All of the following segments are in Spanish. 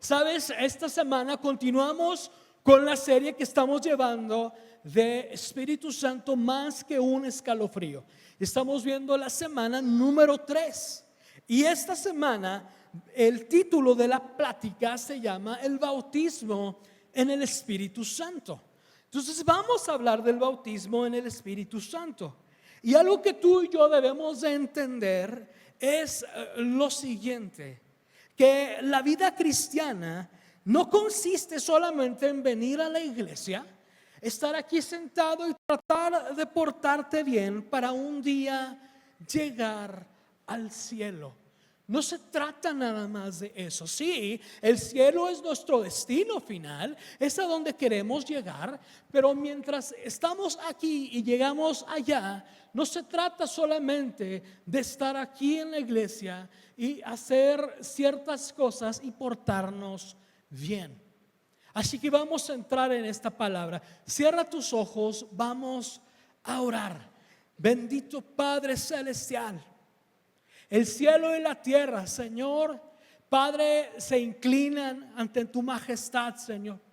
Sabes, esta semana continuamos con la serie que estamos llevando de Espíritu Santo más que un escalofrío. Estamos viendo la semana número 3 y esta semana el título de la plática se llama El bautismo en el Espíritu Santo. Entonces vamos a hablar del bautismo en el Espíritu Santo. Y algo que tú y yo debemos de entender es lo siguiente: que la vida cristiana no consiste solamente en venir a la iglesia, estar aquí sentado y tratar de portarte bien para un día llegar al cielo. No se trata nada más de eso. Sí, el cielo es nuestro destino final, es a donde queremos llegar, pero mientras estamos aquí y llegamos allá, no se trata solamente de estar aquí en la iglesia y hacer ciertas cosas y portarnos bien. Así que vamos a entrar en esta palabra. Cierra tus ojos, vamos a orar. Bendito Padre Celestial, el cielo y la tierra, Señor, Padre, se inclinan ante tu majestad, Señor.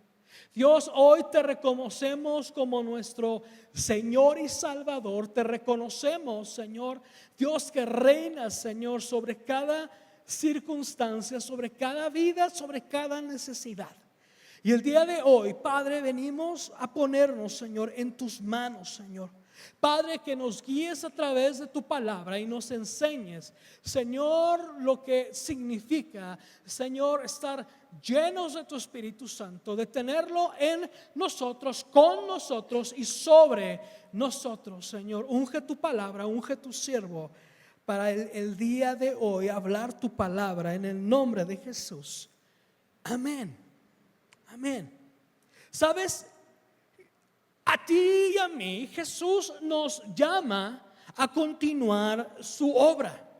Dios, hoy te reconocemos como nuestro Señor y Salvador. Te reconocemos, Señor, Dios, que reinas, Señor, sobre cada circunstancia, sobre cada vida, sobre cada necesidad. Y el día de hoy, Padre, venimos a ponernos, Señor, en tus manos, Señor. Padre, que nos guíes a través de tu palabra y nos enseñes, Señor, lo que significa, Señor, estar llenos de tu Espíritu Santo, de tenerlo en nosotros, con nosotros y sobre nosotros, Señor. Unge tu palabra, unge tu siervo para el día de hoy hablar tu palabra en el nombre de Jesús. Amén. Amén. ¿Sabes? A ti y a mí Jesús nos llama a continuar su obra.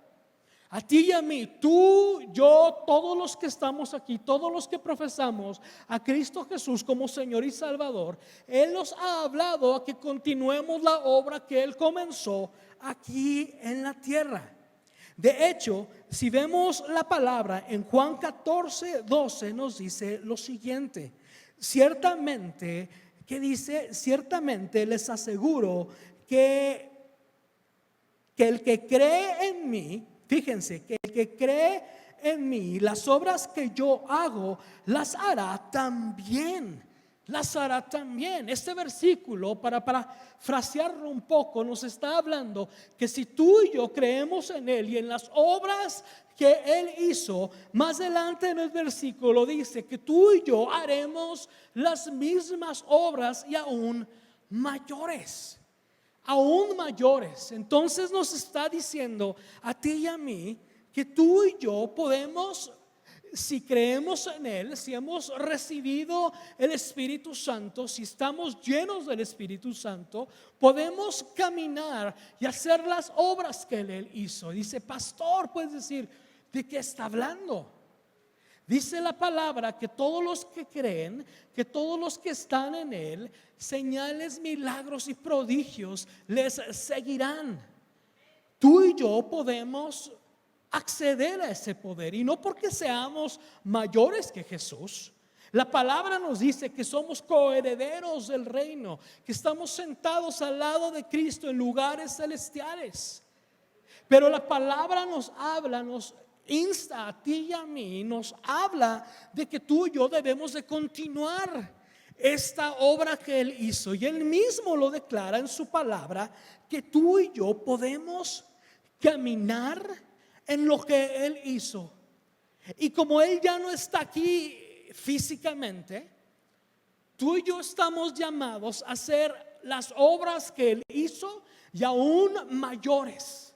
A ti y a mí, tú, yo, todos los que estamos aquí, todos los que profesamos a Cristo Jesús como Señor y Salvador, Él nos ha hablado a que continuemos la obra que Él comenzó aquí en la tierra. De hecho, si vemos la palabra en Juan 14:12 nos dice lo siguiente: ciertamente, que dice, ciertamente les aseguro que el que cree en mí, fíjense, que el que cree en mí, las obras que yo hago, las hará también. Las hará también. Este versículo, para frasearlo un poco, nos está hablando que si tú y yo creemos en Él y en las obras que Él hizo, más adelante en el versículo dice que tú y yo haremos las mismas obras y aún mayores. Aún mayores. Entonces nos está diciendo a ti y a mí que tú y yo podemos, si creemos en Él, si hemos recibido el Espíritu Santo, si estamos llenos del Espíritu Santo, podemos caminar y hacer las obras que Él hizo. Dice, pastor, puedes decir, ¿de qué está hablando? Dice la palabra que todos los que creen, que todos los que están en Él, señales, milagros y prodigios les seguirán. Tú y yo podemos acceder a ese poder, y no porque seamos mayores que Jesús. La palabra nos dice que somos coherederos del reino, que estamos sentados al lado de Cristo en lugares celestiales. Pero la palabra nos habla, nos insta a ti y a mí, nos habla de que tú y yo debemos de continuar esta obra que Él hizo, y Él mismo lo declara en su palabra, que tú y yo podemos caminar en lo que Él hizo. Y como Él ya no está aquí físicamente, tú y yo estamos llamados a hacer las obras que Él hizo y aún mayores.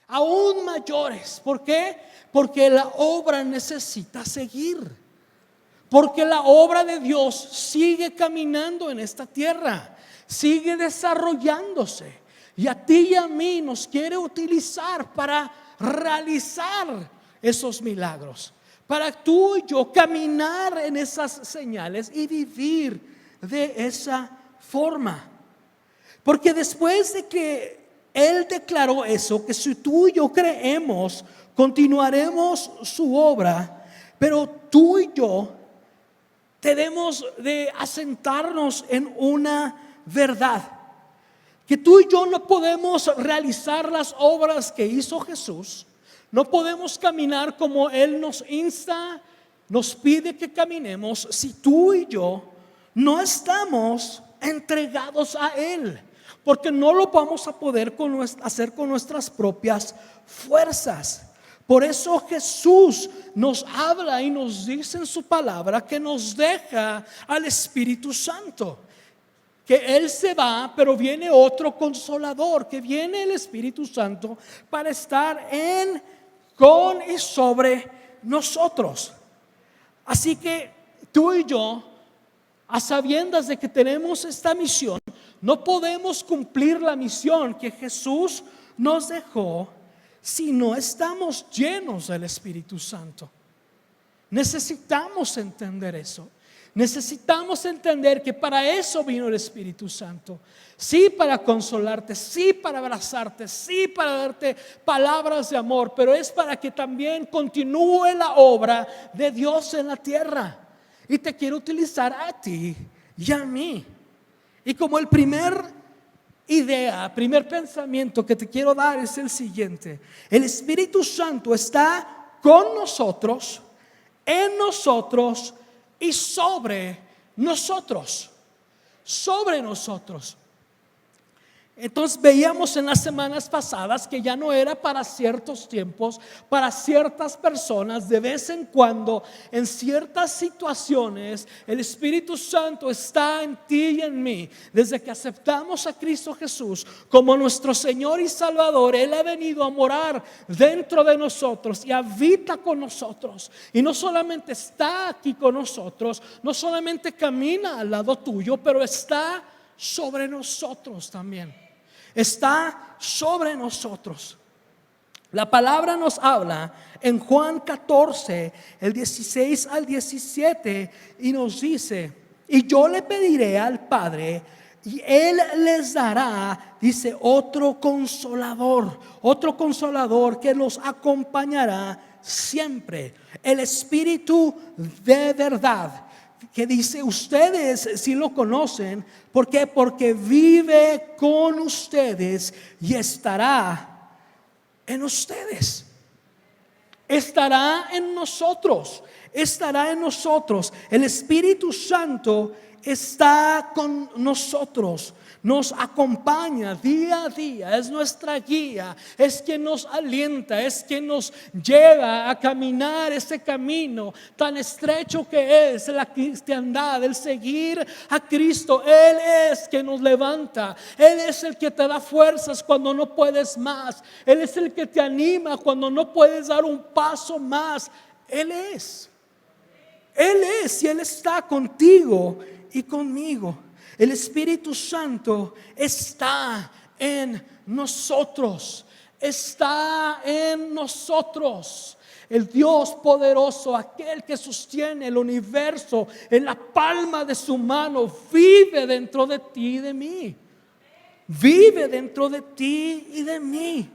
Aún mayores. ¿Por qué? Porque la obra necesita seguir. Porque la obra de Dios sigue caminando en esta tierra, sigue desarrollándose, y a ti y a mí nos quiere utilizar para realizar esos milagros, para tú y yo caminar en esas señales y vivir de esa forma. Porque después de que Él declaró eso, que si tú y yo creemos, continuaremos su obra, Pero tú y yo debemos de asentarnos en una verdad, que tú y yo no podemos realizar las obras que hizo Jesús, no podemos caminar como Él nos insta, nos pide que caminemos, si tú y yo no estamos entregados a Él, porque no lo vamos a poder hacer con nuestras propias fuerzas. Por eso Jesús nos habla y nos dice en su palabra que nos deja al Espíritu Santo, que Él se va, pero viene otro consolador, que viene el Espíritu Santo para estar con y sobre nosotros. Así que tú y yo, a sabiendas de que tenemos esta misión, no podemos cumplir la misión que Jesús nos dejó si no estamos llenos del Espíritu Santo. Necesitamos entender eso. Necesitamos entender que para eso vino el Espíritu Santo. Sí, para consolarte, sí, para abrazarte, sí, para darte palabras de amor, pero es para que también continúe la obra de Dios en la tierra. Y te quiero utilizar a ti y a mí. Y como el primer pensamiento que te quiero dar es el siguiente: el Espíritu Santo está con nosotros, en nosotros y sobre nosotros. Sobre nosotros. Entonces veíamos en las semanas pasadas que ya no era para ciertos tiempos, para ciertas personas. De vez en cuando, en ciertas situaciones, el Espíritu Santo está en ti y en mí. Desde que aceptamos a Cristo Jesús como nuestro Señor y Salvador, Él ha venido a morar dentro de nosotros y habita con nosotros. Y no solamente está aquí con nosotros, no solamente camina al lado tuyo, pero está sobre nosotros también. Está sobre nosotros. La palabra nos habla en Juan 14, el 16 al 17, y nos dice: y yo le pediré al Padre, y Él les dará, dice, otro consolador que los acompañará siempre, el Espíritu de verdad, que dice, ustedes si lo conocen. ¿Por qué? Porque vive con ustedes y estará en ustedes. Estará en nosotros. Estará en nosotros. El Espíritu Santo está con nosotros. Nos acompaña día a día, es nuestra guía, es quien nos alienta, es quien nos lleva a caminar ese camino tan estrecho que es la cristiandad, el seguir a Cristo. Él es quien nos levanta, Él es el que te da fuerzas cuando no puedes más, Él es el que te anima cuando no puedes dar un paso más. Él es y Él está contigo y conmigo. El Espíritu Santo está en nosotros. Está en nosotros. El Dios poderoso, aquel que sostiene el universo en la palma de su mano, vive dentro de ti y de mí. Vive dentro de ti y de mí.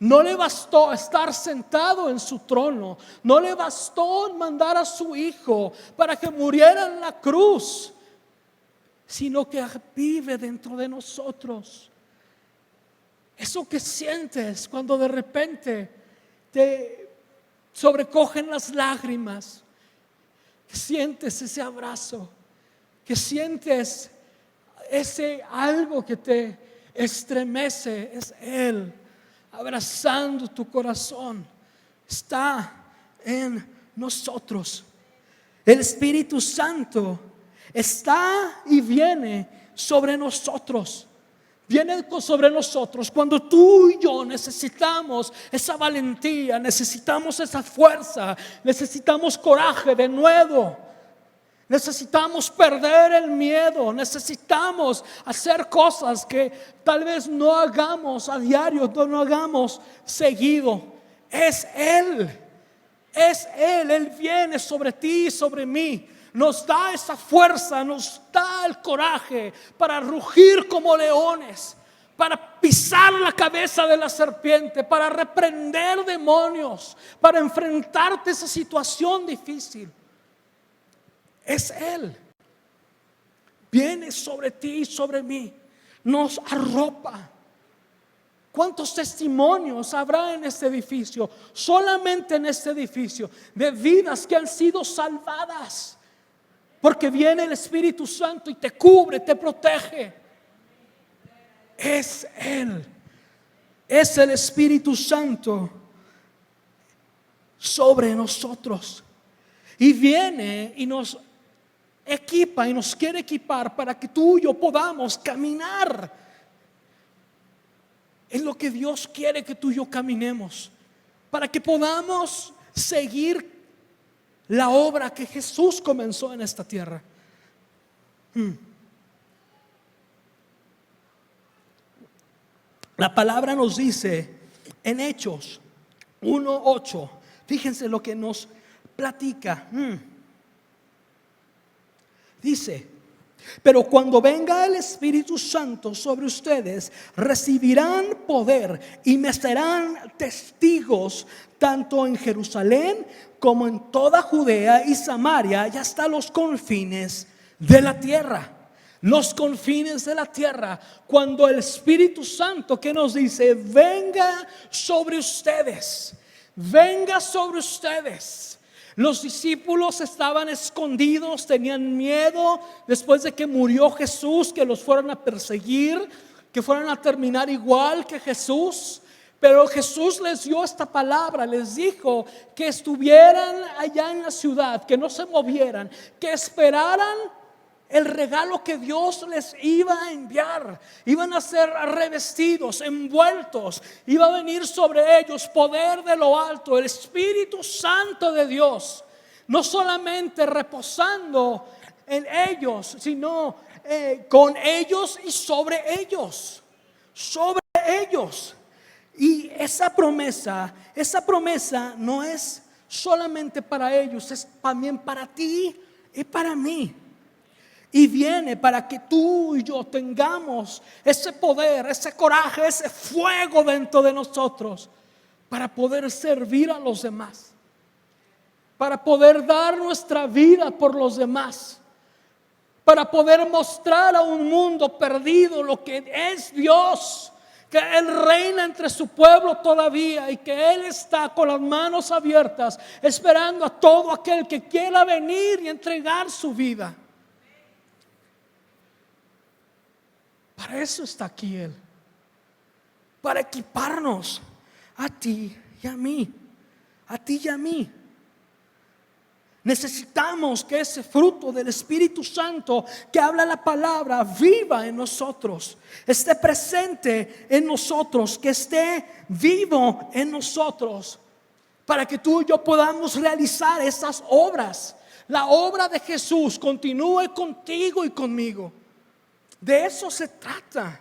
No le bastó estar sentado en su trono. No le bastó mandar a su Hijo para que muriera en la cruz, sino que vive dentro de nosotros. Eso que sientes cuando de repente te sobrecogen las lágrimas, que sientes ese abrazo, que sientes ese algo que te estremece, es Él abrazando tu corazón. Está en nosotros. El Espíritu Santo está y viene sobre nosotros. Viene sobre nosotros cuando tú y yo necesitamos esa valentía, necesitamos esa fuerza, necesitamos coraje de nuevo. Necesitamos perder el miedo, necesitamos hacer cosas que tal vez no hagamos a diario, no hagamos seguido. Es Él, Él viene sobre ti y sobre mí. Nos da esa fuerza, nos da el coraje para rugir como leones, para pisar la cabeza de la serpiente, para reprender demonios, para enfrentarte a esa situación difícil. Es Él. Viene sobre ti y sobre mí, nos arropa. ¿Cuántos testimonios habrá en este edificio? Solamente en este edificio, de vidas que han sido salvadas, porque viene el Espíritu Santo y te cubre, te protege. Es Él, es el Espíritu Santo sobre nosotros. Y viene y nos equipa y nos quiere equipar para que tú y yo podamos caminar en lo que Dios quiere que tú y yo caminemos, para que podamos seguir la obra que Jesús comenzó en esta tierra. La palabra nos dice en Hechos 1:8, fíjense lo que nos platica. Dice: pero cuando venga el Espíritu Santo sobre ustedes, recibirán poder y me serán testigos tanto en Jerusalén como en toda Judea y Samaria y hasta los confines de la tierra. Los confines de la tierra. Cuando el Espíritu Santo, que nos dice, venga sobre ustedes, venga sobre ustedes. Los discípulos estaban escondidos, tenían miedo después de que murió Jesús, que los fueran a perseguir, que fueran a terminar igual que Jesús. Pero Jesús les dio esta palabra, les dijo que estuvieran allá en la ciudad, que no se movieran, que esperaran el regalo que Dios les iba a enviar. Iban a ser revestidos, envueltos. Iba a venir sobre ellos poder de lo alto, el Espíritu Santo de Dios, no solamente reposando en ellos, sino con ellos y sobre ellos. Sobre ellos. Y esa promesa no es solamente para ellos, es también para ti y para mí. Y viene para que tú y yo tengamos ese poder, ese coraje, ese fuego dentro de nosotros, para poder servir a los demás, para poder dar nuestra vida por los demás, para poder mostrar a un mundo perdido lo que es Dios, que Él reina entre su pueblo todavía y que Él está con las manos abiertas esperando a todo aquel que quiera venir y entregar su vida. Para eso está aquí Él, para equiparnos a ti y a mí, a ti y a mí. Necesitamos que ese fruto del Espíritu Santo que habla la palabra viva en nosotros, esté presente en nosotros, que esté vivo en nosotros, para que tú y yo podamos realizar esas obras. La obra de Jesús continúe contigo y conmigo. De eso se trata.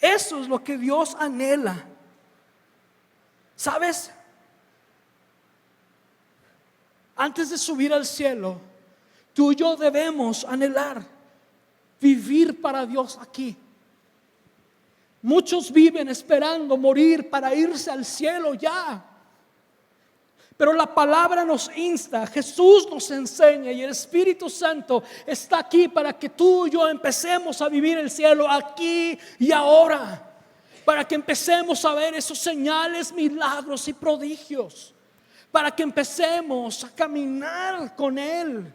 Eso es lo que Dios anhela. ¿Sabes? Antes de subir al cielo, tú y yo debemos anhelar vivir para Dios aquí. Muchos viven esperando morir para irse al cielo ya. Pero la palabra nos insta, Jesús nos enseña y el Espíritu Santo está aquí para que tú y yo empecemos a vivir el cielo aquí y ahora. Para que empecemos a ver esos señales, milagros y prodigios. Para que empecemos a caminar con Él.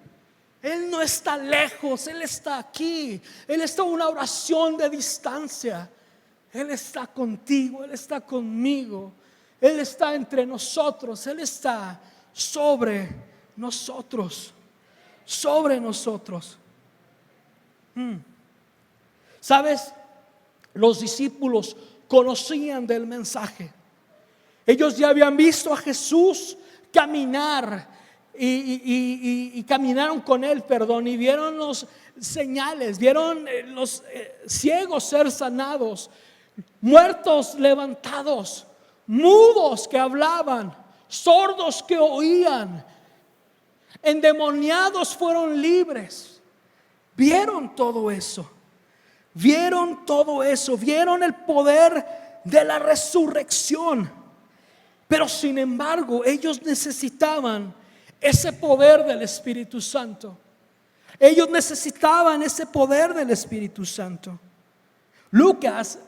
Él no está lejos, Él está aquí. Él está a una oración de distancia. Él está contigo, Él está conmigo. Él está entre nosotros, Él está sobre nosotros. Sobre nosotros. ¿Sabes? Los discípulos conocían del mensaje. Ellos ya habían visto a Jesús caminar y caminaron con Él, y vieron los señales, vieron los ciegos ser sanados, muertos levantados, mudos que hablaban, sordos que oían, endemoniados fueron libres. Vieron todo eso. vieron todo eso, vieron el poder de la resurrección. Pero sin embargo, ellos necesitaban ese poder del Espíritu Santo. Ellos necesitaban ese poder del Espíritu Santo. Lucas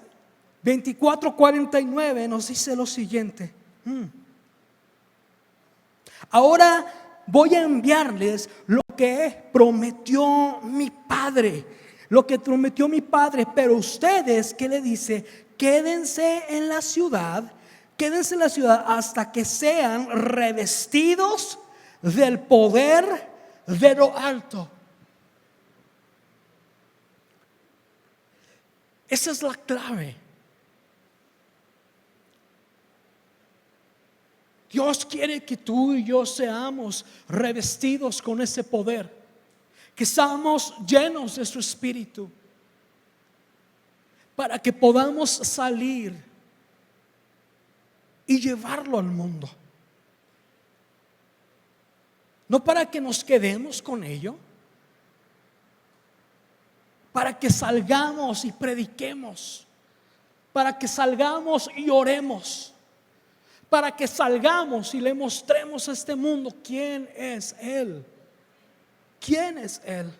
24:49 nos dice lo siguiente: ahora voy a enviarles lo que prometió mi Padre. Lo que prometió mi Padre. Pero ustedes, ¿qué le dice? Quédense en la ciudad hasta que sean revestidos del poder de lo alto. Esa es la clave. Dios quiere que tú y yo seamos revestidos con ese poder, que seamos llenos de su Espíritu, para que podamos salir y llevarlo al mundo. No para que nos quedemos con ello, para que salgamos y prediquemos, para que salgamos y oremos, para que salgamos y le mostremos a este mundo quién es Él. ¿Quién es Él?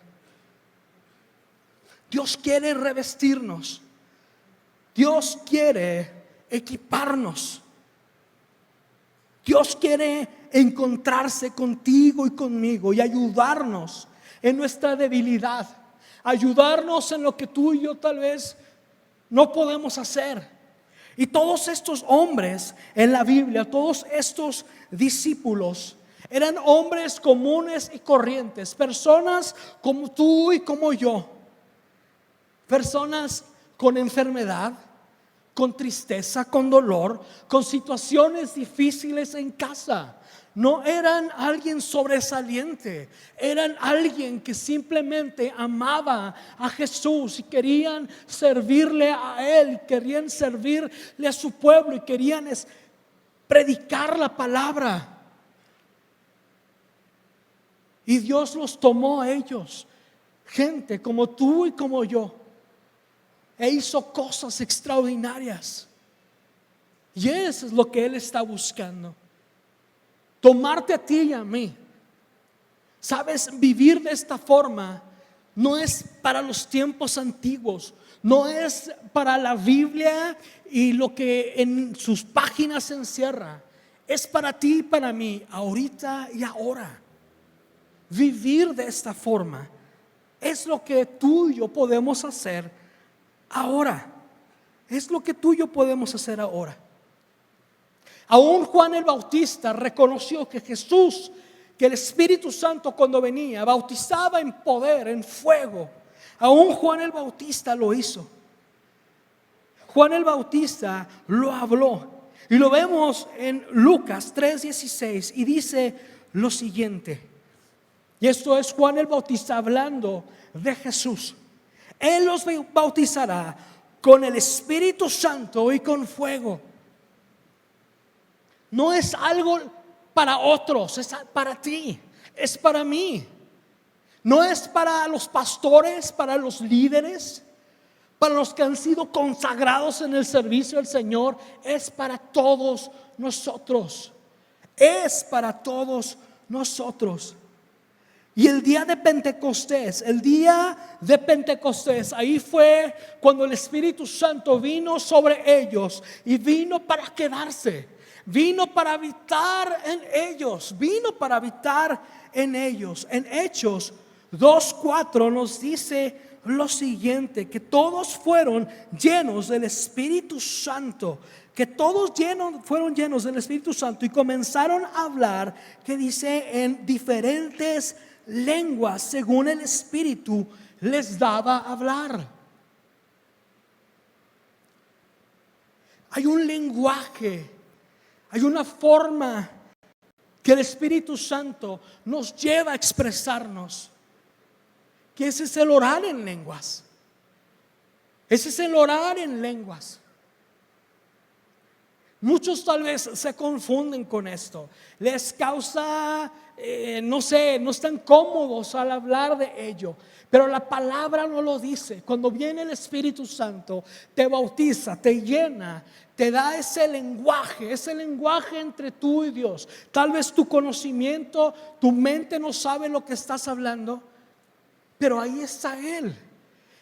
Dios quiere revestirnos. Dios quiere equiparnos. Dios quiere encontrarse contigo y conmigo y ayudarnos en nuestra debilidad, ayudarnos en lo que tú y yo tal vez no podemos hacer. Y todos estos hombres en la Biblia, todos estos discípulos, eran hombres comunes y corrientes, personas como tú y como yo, personas con enfermedad, con tristeza, con dolor, con situaciones difíciles en casa. No eran alguien sobresaliente, eran alguien que simplemente amaba a Jesús y querían servirle a Él, querían servirle a su pueblo y querían predicar la palabra. Y Dios los tomó a ellos, gente como tú y como yo, e hizo cosas extraordinarias. Y eso es lo que Él está buscando. Tomarte a ti y a mí. Sabes, vivir de esta forma no es para los tiempos antiguos, no es para la Biblia y lo que en sus páginas se encierra. Es para ti y para mí, ahorita y ahora. Vivir de esta forma es lo que tú y yo podemos hacer ahora. Es lo que tú y yo podemos hacer ahora. Aún Juan el Bautista reconoció que Jesús, que el Espíritu Santo cuando venía bautizaba en poder, en fuego. Aún Juan el Bautista lo hizo. Juan el Bautista lo habló. Y lo vemos en Lucas 3:16 y dice lo siguiente. Y esto es Juan el Bautista hablando de Jesús. Él los bautizará con el Espíritu Santo y con fuego. No es algo para otros, es para ti, es para mí. No es para los pastores, para los líderes, para los que han sido consagrados en el servicio del Señor. Es para todos nosotros. Es para todos nosotros. Y el día de Pentecostés, ahí fue cuando el Espíritu Santo vino sobre ellos y vino para quedarse, vino para habitar en ellos, En Hechos 2:4 nos dice lo siguiente: que todos fueron llenos del Espíritu Santo. Fueron llenos del Espíritu Santo y comenzaron a hablar, que dice, en diferentes lenguas según el Espíritu les daba a hablar. Hay un lenguaje, hay una forma que el Espíritu Santo nos lleva a expresarnos, que ese es el orar en lenguas. Muchos tal vez se confunden con esto. Les causa, no sé, no están cómodos al hablar de ello. Pero la palabra no lo dice. Cuando viene el Espíritu Santo, te bautiza, te llena, te da ese lenguaje entre tú y Dios. Tal vez tu conocimiento, tu mente no sabe lo que estás hablando, pero ahí está Él.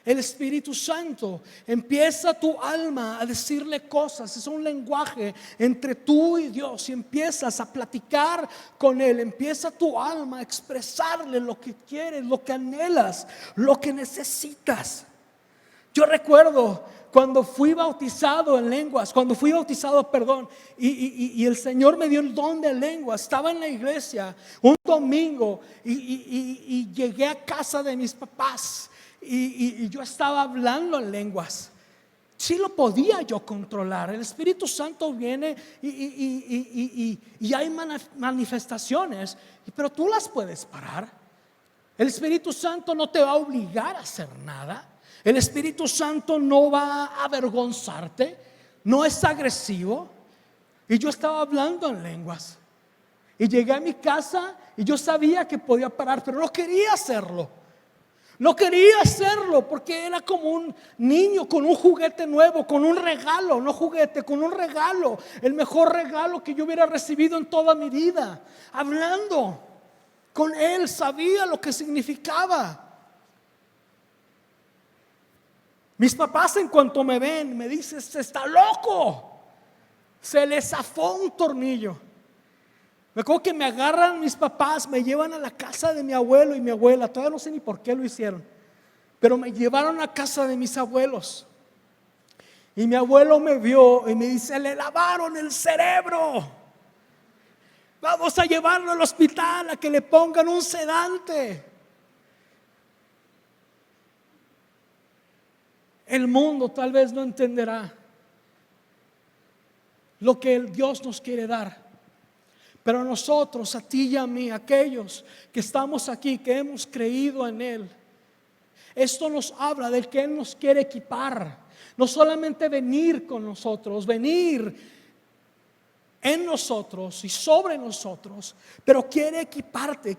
El Espíritu Santo empieza tu alma a decirle cosas. Es un lenguaje entre tú y Dios, y empiezas a platicar con Él. Empieza tu alma a expresarle lo que quieres, lo que anhelas, lo que necesitas. Yo recuerdo cuando fui bautizado en lenguas, y el Señor me dio el don de lenguas. Estaba en la iglesia un domingo y llegué a casa de mis papás. Y yo estaba hablando en lenguas. Sí lo podía yo controlar. El Espíritu Santo viene y hay manifestaciones, pero tú las puedes parar. El Espíritu Santo no te va a obligar a hacer nada. El Espíritu Santo no va a avergonzarte, no es agresivo. Y yo estaba hablando en lenguas y llegué a mi casa y yo sabía que podía parar, pero no quería hacerlo. No quería hacerlo porque era como un niño con un juguete nuevo, con un regalo, no juguete, con un regalo, el mejor regalo que yo hubiera recibido en toda mi vida. Hablando con Él, sabía lo que significaba. Mis papás, en cuanto me ven, me dicen: "Se está loco, se le zafó un tornillo". Me acuerdo que me agarran mis papás, me llevan a la casa de mi abuelo y mi abuela. Todavía no sé ni por qué lo hicieron, pero me llevaron a casa de mis abuelos. Y mi abuelo me vio y me dice: "Le lavaron el cerebro. Vamos a llevarlo al hospital a que le pongan un sedante". El mundo tal vez no entenderá lo que el Dios nos quiere dar. Pero a nosotros, a ti y a mí, aquellos que estamos aquí, que hemos creído en Él, esto nos habla del que Él nos quiere equipar. No solamente venir con nosotros, venir en nosotros y sobre nosotros, pero quiere equiparte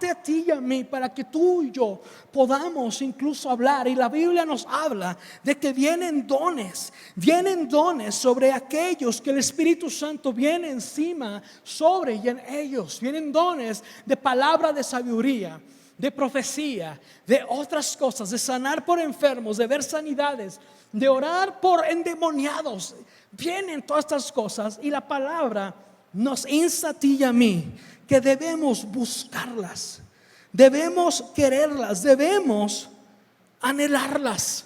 a ti y a mí para que tú y yo podamos incluso hablar. Y la Biblia nos habla de que vienen dones sobre aquellos que el Espíritu Santo viene encima sobre y en ellos. Vienen dones de palabra de sabiduría, de profecía, de otras cosas, de sanar por enfermos, de ver sanidades, de orar por endemoniados. Vienen todas estas cosas y la palabra nos insta a ti y a mí que debemos buscarlas, debemos quererlas, debemos anhelarlas,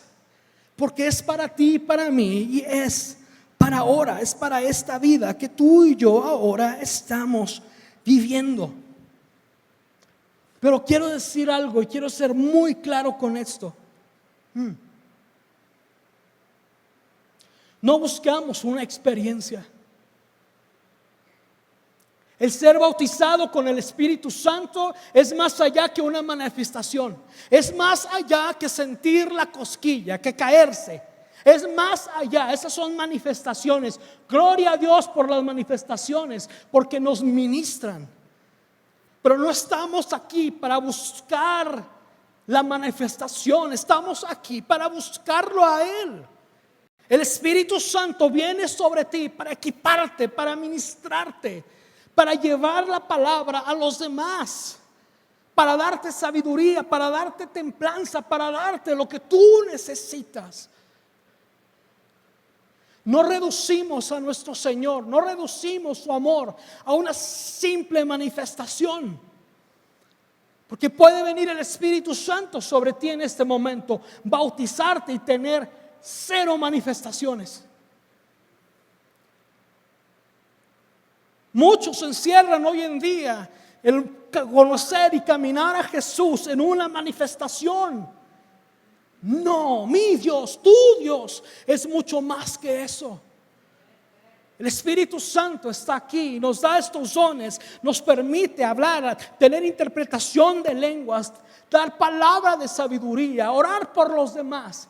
porque es para ti y para mí, y es para ahora, es para esta vida que tú y yo ahora estamos viviendo. Pero quiero decir algo y quiero ser muy claro con esto. No buscamos una experiencia. El ser bautizado con el Espíritu Santo es más allá que una manifestación. Es más allá que sentir la cosquilla, que caerse. Es más allá, esas son manifestaciones. Gloria a Dios por las manifestaciones, porque nos ministran. Pero no estamos aquí para buscar la manifestación, estamos aquí para buscarlo a Él. El Espíritu Santo viene sobre ti para equiparte, para ministrarte, para llevar la palabra a los demás, para darte sabiduría, para darte templanza, para darte lo que tú necesitas. No reducimos a nuestro Señor, no reducimos su amor a una simple manifestación, porque puede venir el Espíritu Santo sobre ti en este momento, bautizarte y tener 0 manifestaciones. Muchos encierran hoy en día el conocer y caminar a Jesús en una manifestación. No, mi Dios, tu Dios es mucho más que eso. El Espíritu Santo está aquí, nos da estos dones, nos permite hablar, tener interpretación de lenguas, dar palabra de sabiduría, orar por los demás,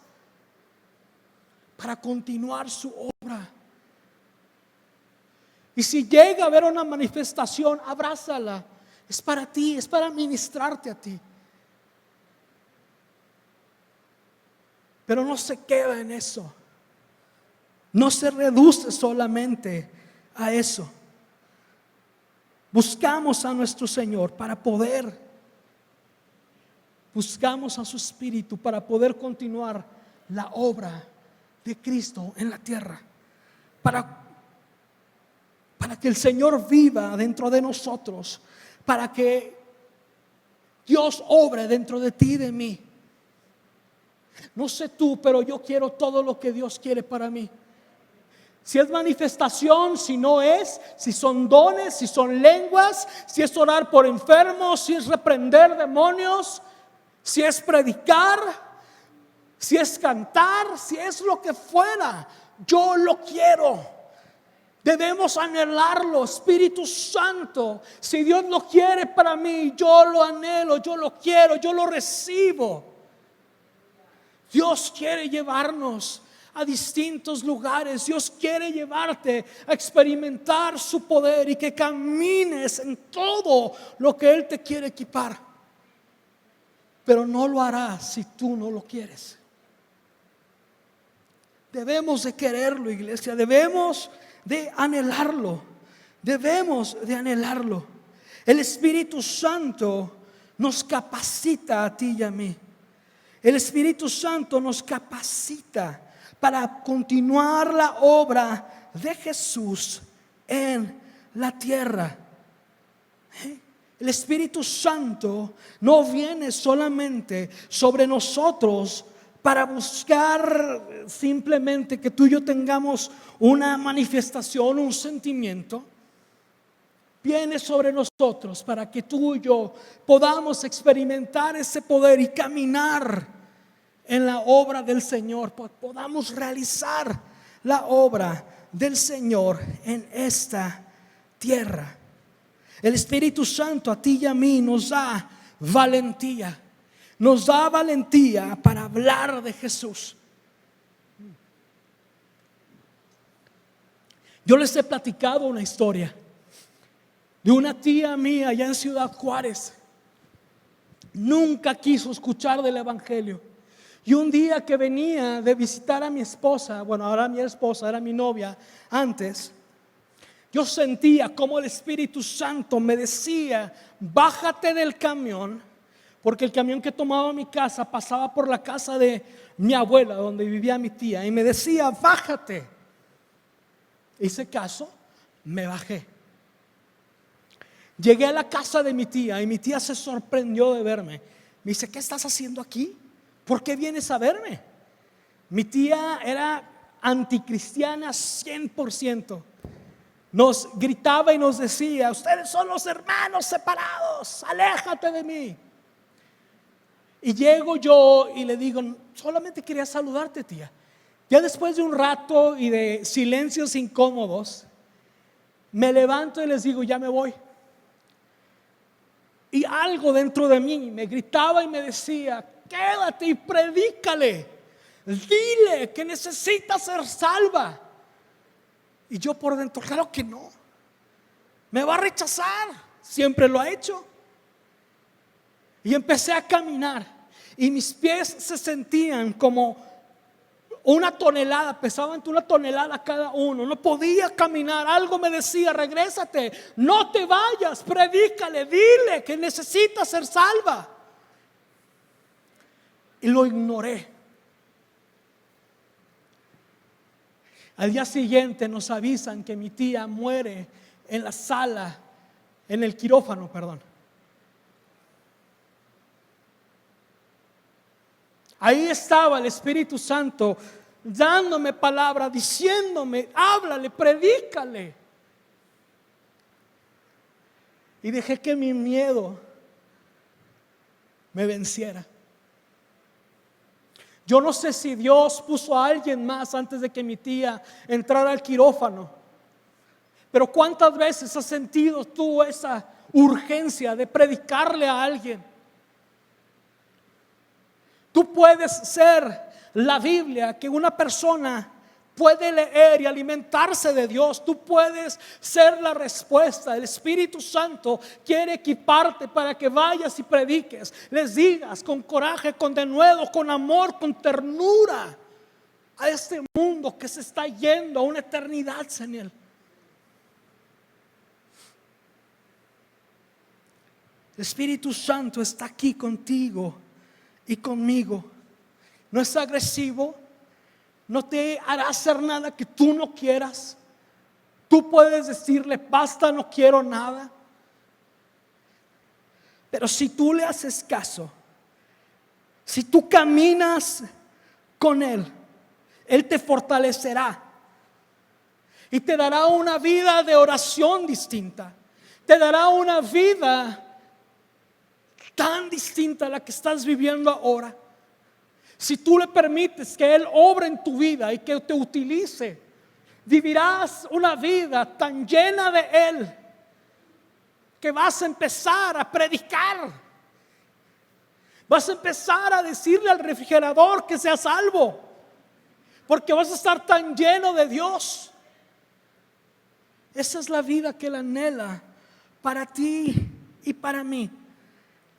para continuar su obra. Y si llega a haber una manifestación, abrázala. Es para ti, es para ministrarte a ti. Pero no se queda en eso. No se reduce solamente a eso. Buscamos a nuestro Señor para poder. Buscamos a su Espíritu para poder continuar la obra de Cristo en la tierra. Para que el Señor viva dentro de nosotros. Para que Dios obre dentro de ti y de mí. No sé tú, pero yo quiero todo lo que Dios quiere para mí. Si es manifestación, si no es, si son dones, si son lenguas, si es orar por enfermos, si es reprender demonios, si es predicar, si es cantar, si es lo que fuera, yo lo quiero. Debemos anhelarlo, Espíritu Santo. Si Dios lo quiere para mí, yo lo anhelo, yo lo quiero, yo lo recibo. Dios quiere llevarnos a distintos lugares. Dios quiere llevarte a experimentar su poder y que camines en todo lo que Él te quiere equipar. Pero no lo hará si tú no lo quieres. Debemos de quererlo, iglesia. Debemos de anhelarlo. Debemos de anhelarlo. El Espíritu Santo nos capacita a ti y a mí. El Espíritu Santo nos capacita para continuar la obra de Jesús en la tierra. El Espíritu Santo no viene solamente sobre nosotros para buscar simplemente que tú y yo tengamos una manifestación, un sentimiento. Viene sobre nosotros para que tú y yo podamos experimentar ese poder y caminar en la obra del Señor. Podamos realizar la obra del Señor en esta tierra. El Espíritu Santo a ti y a mí nos da valentía. Nos da valentía para hablar de Jesús. Yo les he platicado una historia de una tía mía allá en Ciudad Juárez. Nunca quiso escuchar del evangelio. Y un día que venía de visitar a mi esposa, bueno, ahora mi esposa, era mi novia antes, yo sentía como el Espíritu Santo me decía: bájate del camión, porque el camión que tomaba a mi casa pasaba por la casa de mi abuela, donde vivía mi tía, y me decía: bájate. Hice caso, me bajé. Llegué a la casa de mi tía y mi tía se sorprendió de verme. Me dice: ¿qué estás haciendo aquí? ¿Por qué vienes a verme? Mi tía era anticristiana 100%. Nos gritaba y nos decía: ustedes son los hermanos separados, aléjate de mí. Y llego yo y le digo: solamente quería saludarte, tía. Ya después de un rato y de silencios incómodos, me levanto y les digo: ya me voy. Y algo dentro de mí me gritaba y me decía: quédate y predícale, dile que necesita ser salva. Y yo por dentro: claro que no, me va a rechazar, siempre lo ha hecho. Y empecé a caminar y mis pies se sentían como una tonelada, pesaban una tonelada cada uno. No podía caminar. Algo me decía: regrésate, no te vayas, predícale, dile que necesita ser salva. Y lo ignoré. Al día siguiente nos avisan que mi tía muere en la sala, en el quirófano, perdón. Ahí estaba el Espíritu Santo dándome palabra, diciéndome: háblale, predícale. Y dejé que mi miedo me venciera. Yo no sé si Dios puso a alguien más antes de que mi tía entrara al quirófano, pero ¿cuántas veces has sentido tú esa urgencia de predicarle a alguien? Tú puedes ser la Biblia que una persona puede leer y alimentarse de Dios. Tú puedes ser la respuesta. El Espíritu Santo quiere equiparte para que vayas y prediques, les digas con coraje, con denuedo, con amor, con ternura a este mundo que se está yendo a una eternidad sin Él. El Espíritu Santo está aquí contigo y conmigo. No es agresivo, no te hará hacer nada que tú no quieras. Tú puedes decirle: basta, no quiero nada. Pero si tú le haces caso, si tú caminas con Él, Él te fortalecerá y te dará una vida de oración distinta. Te dará una vida tan distinta a la que estás viviendo ahora. Si tú le permites que Él obre en tu vida y que te utilice, vivirás una vida tan llena de Él que vas a empezar a predicar. Vas a empezar a decirle al refrigerador que sea salvo, porque vas a estar tan lleno de Dios. Esa es la vida que Él anhela para ti y para mí.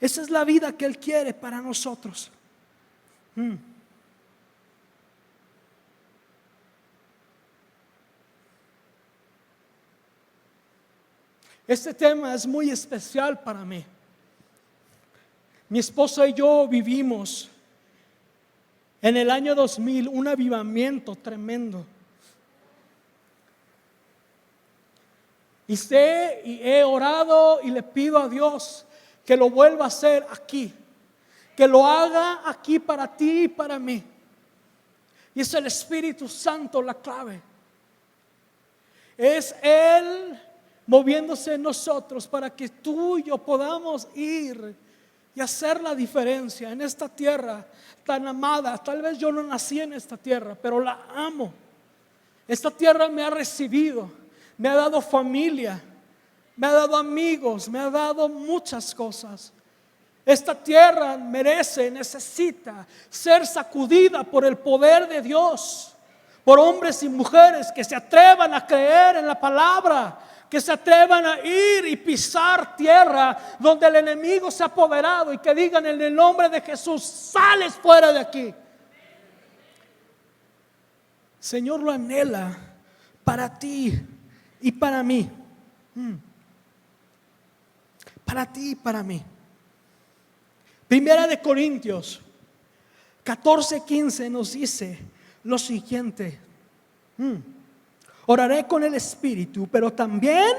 Esa es la vida que Él quiere para nosotros. Este tema es muy especial para mí. Mi esposa y yo vivimos en el año 2000 un avivamiento tremendo. Y he orado y le pido a Dios que lo vuelva a hacer aquí, que lo haga aquí para ti y para mí. Y es el Espíritu Santo la clave. Es Él moviéndose en nosotros para que tú y yo podamos ir y hacer la diferencia en esta tierra tan amada. Tal vez yo no nací en esta tierra, pero la amo. Esta tierra me ha recibido, me ha dado familia, me ha dado amigos, me ha dado muchas cosas. Esta tierra merece, necesita ser sacudida por el poder de Dios, por hombres y mujeres que se atrevan a creer en la palabra, que se atrevan a ir y pisar tierra donde el enemigo se ha apoderado y que digan: en el nombre de Jesús, sales fuera de aquí. Señor lo anhela para ti y para mí. Para ti y para mí. Primera de Corintios 14:15 nos dice lo siguiente: oraré con el Espíritu, pero también,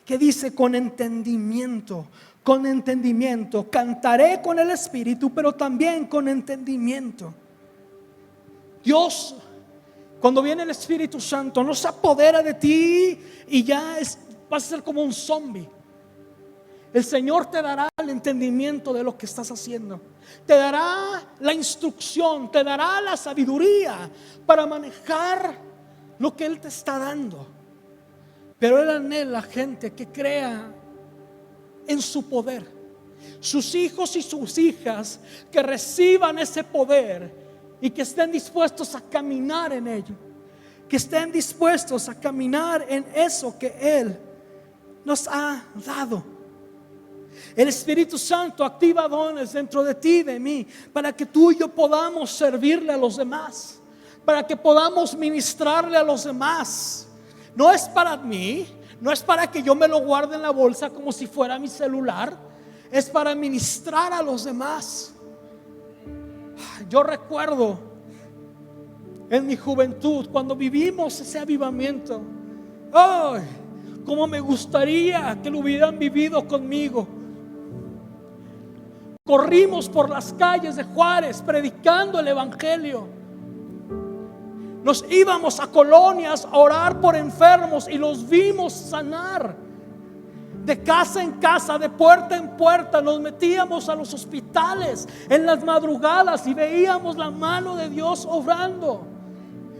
¿qué dice? Con entendimiento. Con entendimiento. Cantaré con el Espíritu, pero también con entendimiento. Dios, cuando viene el Espíritu Santo, no se apodera de ti y ya vas a ser como un zombie. El Señor te dará el entendimiento de lo que estás haciendo. Te dará la instrucción, te dará la sabiduría para manejar lo que Él te está dando. Pero Él anhela gente que crea en su poder. Sus hijos y sus hijas que reciban ese poder y que estén dispuestos a caminar en ello. Que estén dispuestos a caminar en eso que Él nos ha dado. El Espíritu Santo activa dones dentro de ti y de mí para que tú y yo podamos servirle a los demás, para que podamos ministrarle a los demás. No es para mí, no es para que yo me lo guarde en la bolsa como si fuera mi celular. Es para ministrar a los demás. Yo recuerdo en mi juventud cuando vivimos ese avivamiento. ¡Ay! Cómo me gustaría que lo hubieran vivido conmigo. Corrimos por las calles de Juárez predicando el evangelio. Nos íbamos a colonias a orar por enfermos y los vimos sanar. De casa en casa, de puerta en puerta, nos metíamos a los hospitales en las madrugadas y veíamos la mano de Dios obrando.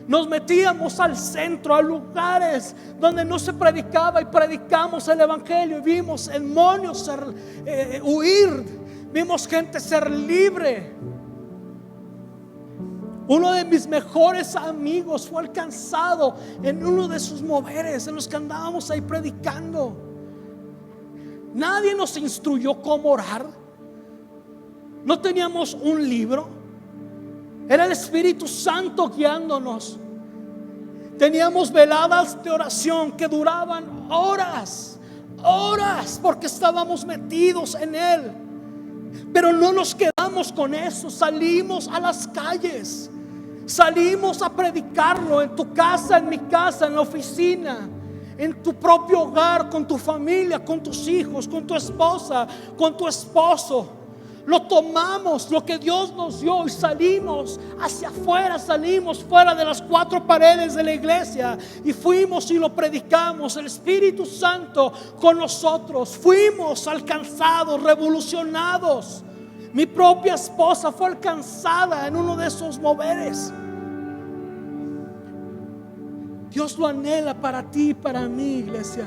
Nos metíamos al centro, a lugares donde no se predicaba y predicamos el evangelio. Y vimos demonios huir, vimos gente ser libre. Uno de mis mejores amigos fue alcanzado en uno de sus moveres en los que andábamos ahí predicando. Nadie nos instruyó cómo orar. No teníamos un libro. Era el Espíritu Santo guiándonos. Teníamos veladas de oración que duraban horas, porque estábamos metidos en Él. Pero no nos quedamos con eso. Salimos a las calles, salimos a predicarlo en tu casa, en mi casa, en la oficina, en tu propio hogar, con tu familia, con tus hijos, con tu esposa, con tu esposo. Lo tomamos, lo que Dios nos dio, y salimos hacia afuera, salimos fuera de las cuatro paredes de la iglesia y fuimos y lo predicamos. El Espíritu Santo con nosotros, fuimos alcanzados, revolucionados. Mi propia esposa fue alcanzada en uno de esos moveres. Dios lo anhela para ti y para mí, iglesia.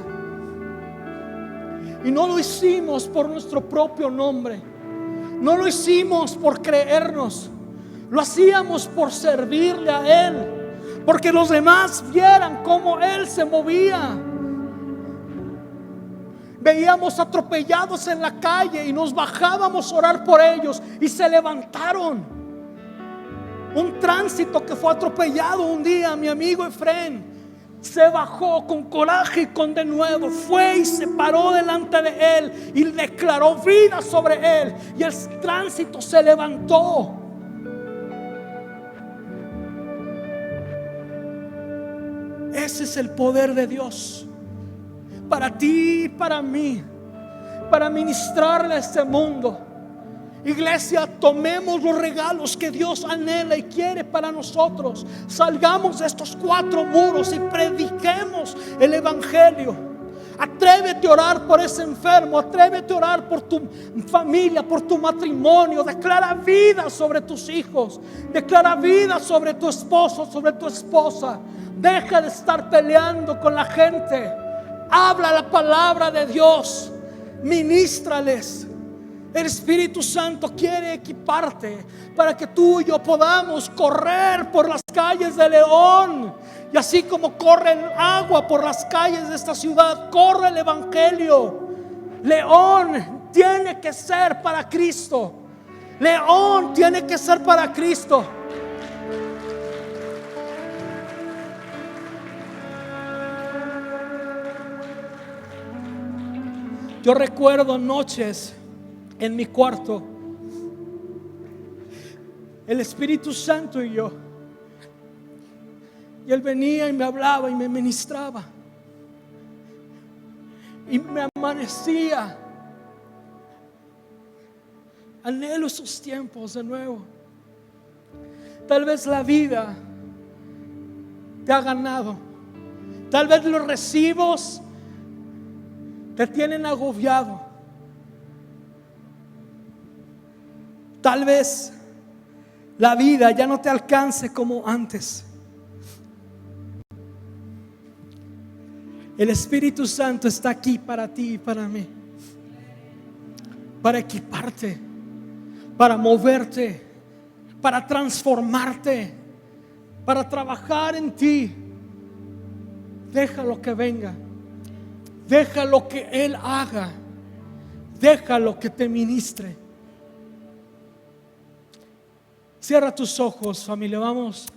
Y no lo hicimos por nuestro propio nombre. No lo hicimos por creernos. Lo hacíamos por servirle a Él, porque los demás vieran cómo Él se movía. Veíamos atropellados en la calle y nos bajábamos a orar por ellos y se levantaron. Un tránsito que fue atropellado un día, mi amigo Efren se bajó con coraje y con denuedo, fue y se paró delante de él y declaró vida sobre él, y el tránsito se levantó. Ese es el poder de Dios para ti y para mí, para ministrarle a este mundo. Iglesia, tomemos los regalos que Dios anhela y quiere para nosotros. Salgamos de estos cuatro muros y prediquemos el evangelio. Atrévete a orar por ese enfermo. Atrévete a orar por tu familia, por tu matrimonio. Declara vida sobre tus hijos. Declara vida sobre tu esposo, sobre tu esposa. Deja de estar peleando con la gente. Habla la palabra de Dios. Ministrales. El Espíritu Santo quiere equiparte para que tú y yo podamos correr por las calles de León. Y así como corre el agua por las calles de esta ciudad, corre el evangelio. León tiene que ser para Cristo. León tiene que ser para Cristo. Yo recuerdo noches en mi cuarto, el Espíritu Santo y yo, y Él venía y me hablaba y me ministraba, y me amanecía. Anhelo esos tiempos de nuevo. Tal vez la vida te ha ganado. Tal vez los recibos te tienen agobiado. Tal vez la vida ya no te alcance como antes. El Espíritu Santo está aquí para ti y para mí, para equiparte, para moverte, para transformarte, para trabajar en ti. Deja lo que venga, deja lo que Él haga, deja lo que te ministre. Cierra tus ojos, familia, vamos